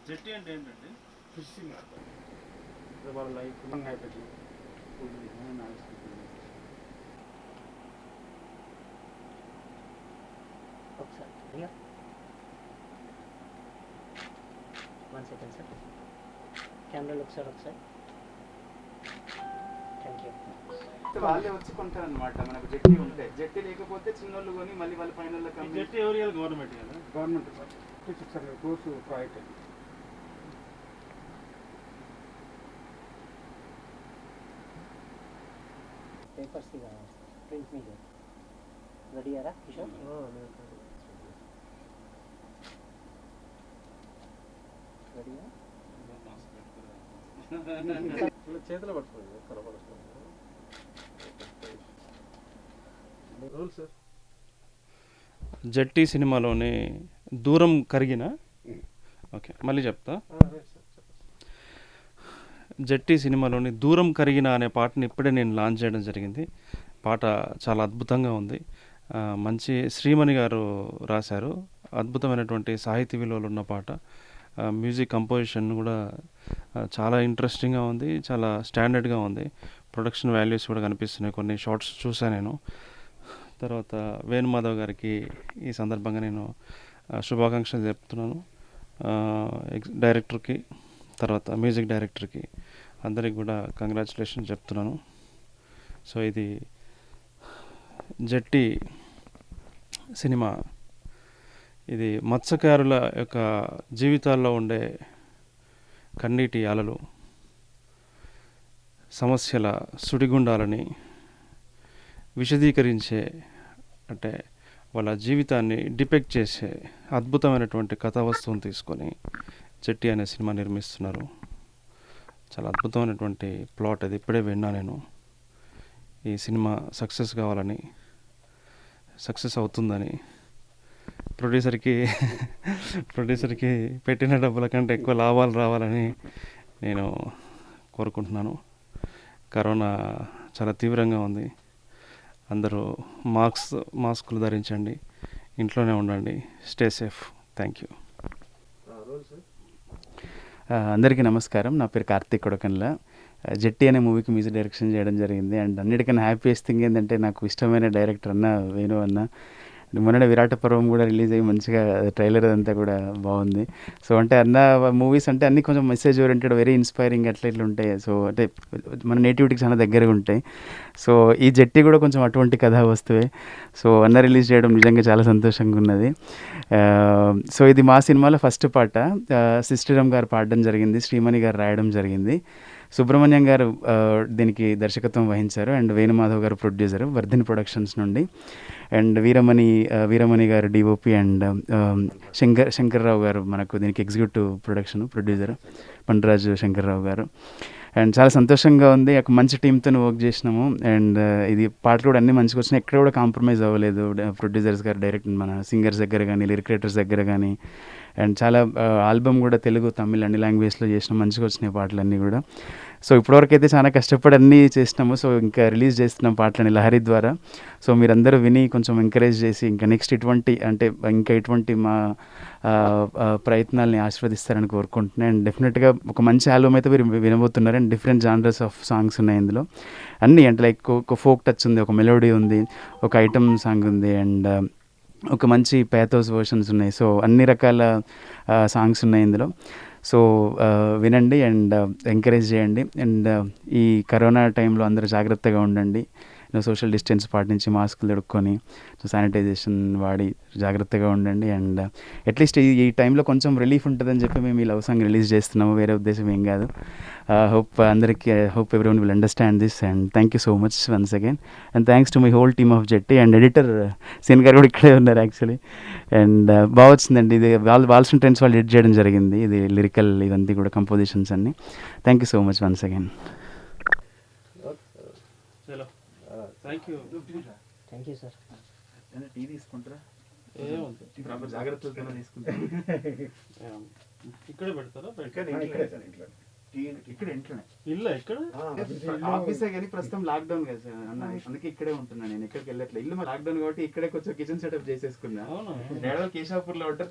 జెట్టి అంటే ఏంటండి? ఫిషింగ్ వాళ్ళ లైఫ్ అయిపోయింది. ఒకసారి 1 సెకండ్ సార్, కెమెరాలో ఒకసారి థ్యాంక్ యూ. వాళ్ళే వచ్చి కొంటారు అనమాట. మనకు జెట్టి ఉంటే, జెట్టి లేకపోతే చిన్నోళ్ళు కొని మళ్ళీ వాళ్ళ పైన జెట్టి ఎవరు ఇవ్వాలి? గవర్నమెంట్ కదా? Government 600 crores project. Papers print media ready అయ్యారా కిషోర్? రెడీయా? చేతిలో పట్టుకోండి, కనపడుతుంది. జట్టి సినిమాలోని దూరం కరిగిన, ఓకే మళ్ళీ చెప్తా. జట్టి సినిమాలోని దూరం కరిగిన అనే పాటని ఇప్పుడే నేను లాంచ్ చేయడం జరిగింది. పాట చాలా అద్భుతంగా ఉంది. మంచి శ్రీమణి గారు రాశారు. అద్భుతమైనటువంటి సాహితీ విలువలు ఉన్న పాట. మ్యూజిక్ కంపోజిషన్ కూడా చాలా ఇంట్రెస్టింగ్గా ఉంది, చాలా స్టాండర్డ్గా ఉంది. ప్రొడక్షన్ వాల్యూస్ కూడా కనిపిస్తున్నాయి. కొన్ని షార్ట్స్ చూసాను నేను. తర్వాత వేణుమాధవ్ గారికి ఈ సందర్భంగా నేను శుభాకాంక్షలు చెప్తున్నాను. డైరెక్టర్కి, తర్వాత మ్యూజిక్ డైరెక్టర్కి, అందరికి కూడా కంగ్రాచులేషన్ చెప్తున్నాను. సో ఇది జట్టి సినిమా. ఇది మత్స్యకారుల యొక్క జీవితాల్లో ఉండే కన్నీటి అలలు, సమస్యల సుడిగుండాలని విశదీకరించే, అంటే వాళ్ళ జీవితాన్ని డిపెక్ట్ చేసే అద్భుతమైనటువంటి కథా వస్తువుని తీసుకొని జట్టి అనే సినిమా నిర్మిస్తున్నారు. చాలా అద్భుతమైనటువంటి ప్లాట్. అది ఇప్పుడే విన్నా నేను. ఈ సినిమా సక్సెస్ కావాలని, సక్సెస్ అవుతుందని ప్రొడ్యూసర్కి పెట్టిన డబ్బుల కంటే ఎక్కువ లాభాలు రావాలని నేను కోరుకుంటున్నాను. కరోనా చాలా తీవ్రంగా ఉంది. అందరూ మాస్కులు ధరించండి. ఇంట్లోనే ఉండండి. Stay safe. Thank you. అందరికీ నమస్కారం. నా పేరు కార్తీక్ కొడకన్ల. జట్టి అనే మూవీకి మ్యూజిక్ డైరెక్షన్ చేయడం జరిగింది. అండ్ అన్నిటికన్నా హ్యాపీయెస్ట్ థింగ్ ఏంటంటే నాకు ఇష్టమైన డైరెక్టర్ అన్న వేణు అన్న. మొన్ననే విరాట పర్వం కూడా రిలీజ్ అయ్యి మంచిగా ట్రైలర్ అంతా కూడా బాగుంది. సో అంటే అన్న మూవీస్ అంటే అన్నీ కొంచెం మెసేజ్ ఓరియంటెడ్, వెరీ ఇన్స్పైరింగ్ అట్లా ఇట్లా ఉంటాయి. సో అంటే మన నేటివిటీకి చాలా దగ్గరగా ఉంటాయి. సో ఈ జట్టి కూడా కొంచెం అటువంటి కథా వస్తువే. సో అన్న రిలీజ్ చేయడం నిజంగా చాలా సంతోషంగా ఉన్నది. సో ఇది మా సినిమాలో ఫస్ట్ పాట. సిస్టరమ్ గారు పాడడం జరిగింది, శ్రీమణి గారు రాయడం జరిగింది, సుబ్రహ్మణ్యం గారు దీనికి దర్శకత్వం వహించారు, అండ్ వేణుమాధవ్ గారు ప్రొడ్యూసరు వర్ధిని ప్రొడక్షన్స్ నుండి, అండ్ వీరమణి గారు డిఓపి, అండ్ శంకర్రావు గారు మనకు దీనికి ఎగ్జిక్యూటివ్ ప్రొడ్యూసర్ పండరాజు శంకర్రావు గారు. అండ్ చాలా సంతోషంగా ఉంది. ఒక మంచి టీంతో వర్క్ చేసినాము. అండ్ ఇది పాటలు కూడా అన్నీ మంచిగా వచ్చినాయి, ఎక్కడ కూడా కాంప్రమైజ్ అవ్వలేదు. ప్రొడ్యూసర్స్ గారు, డైరెక్ట్ మన సింగర్స్ దగ్గర కానీ, లిరిక్ రైటర్స్ దగ్గర కానీ. అండ్ చాలా ఆల్బమ్ కూడా తెలుగు, తమిళ్ అన్ని లాంగ్వేజ్లో చేసినాం. మంచిగా వచ్చినాయి పాటలన్నీ కూడా. సో ఇప్పటివరకు అయితే చాలా కష్టపడి అన్నీ చేసినాము. సో ఇంకా రిలీజ్ చేస్తున్నాం పాటలని లహరి ద్వారా. సో మీరందరూ విని కొంచెం ఎంకరేజ్ చేసి ఇంకా నెక్స్ట్ ఇటువంటి మా ప్రయత్నాలని ఆశీర్వదిస్తారని కోరుకుంటున్నాను. అండ్ డెఫినెట్గా ఒక మంచి ఆల్బమ్ అయితే మీరు వినబోతున్నారు. And different genres of songs ఉన్నాయి ఇందులో. అన్నీ అంటే లైక్ ఒక ఫోక్ టచ్ ఉంది, ఒక మెలోడీ ఉంది, ఒక ఐటమ్ సాంగ్ ఉంది, అండ్ ఒక మంచి ప్యాథోస్ వర్షన్స్ ఉన్నాయి. సో అన్ని రకాల సాంగ్స్ ఉన్నాయి ఇందులో. సో వినండి అండ్ ఎంకరేజ్ చేయండి. అండ్ ఈ కరోనా టైంలో అందరూ జాగ్రత్తగా ఉండండి. సోషల్ డిస్టెన్స్ పాటించి, మాస్కులు తొడుక్కొని, శానిటైజేషన్ వాడి జాగ్రత్తగా ఉండండి. అండ్ అట్లీస్ట్ ఈ టైంలో కొంచెం రిలీఫ్ ఉంటుందని చెప్పి మేము ఈ లవ్ సాంగ్ రిలీజ్ చేస్తున్నాము, వేరే ఉద్దేశం ఏం కాదు. Hope everyone will understand this. And thank you so much once again. And thanks to my whole team of జట్టి. అండ్ ఎడిటర్ సీన్ గారు కూడా ఇక్కడే ఉన్నారు యాక్చువల్లీ. అండ్ బాగా వచ్చిందండి ఇది. వాల్సన్ ట్రెండ్స్ వాళ్ళు ఎడిట్ చేయడం జరిగింది. ఇది లిరికల్ ఇవన్నీ కూడా కంపోజిషన్స్ అన్నీ. Thank you so much once again. Thank you. Thank you sir. Tea తీసుకుంటారా? జాగ్రత్తగా తీసుకుంటారా? ఇక్కడే పెడతారా? ఇక్కడ ఇంట్లోనే ఇల్లు ఇక్కడ ఆఫీసే కానీ ప్రస్తుతం లాక్డౌన్ కదా సార్ అన్న, అందుకే ఇక్కడే ఉంటున్నా. నేను ఎక్కడికి వెళ్ళట్లేదు. ఇల్లు లాక్డౌన్ కాబట్టి ఇక్కడే కొంచెం కిచెన్ సెటప్ చేసేసుకున్నా. డాడీ కేశాపూర్ లో ఉంటారు.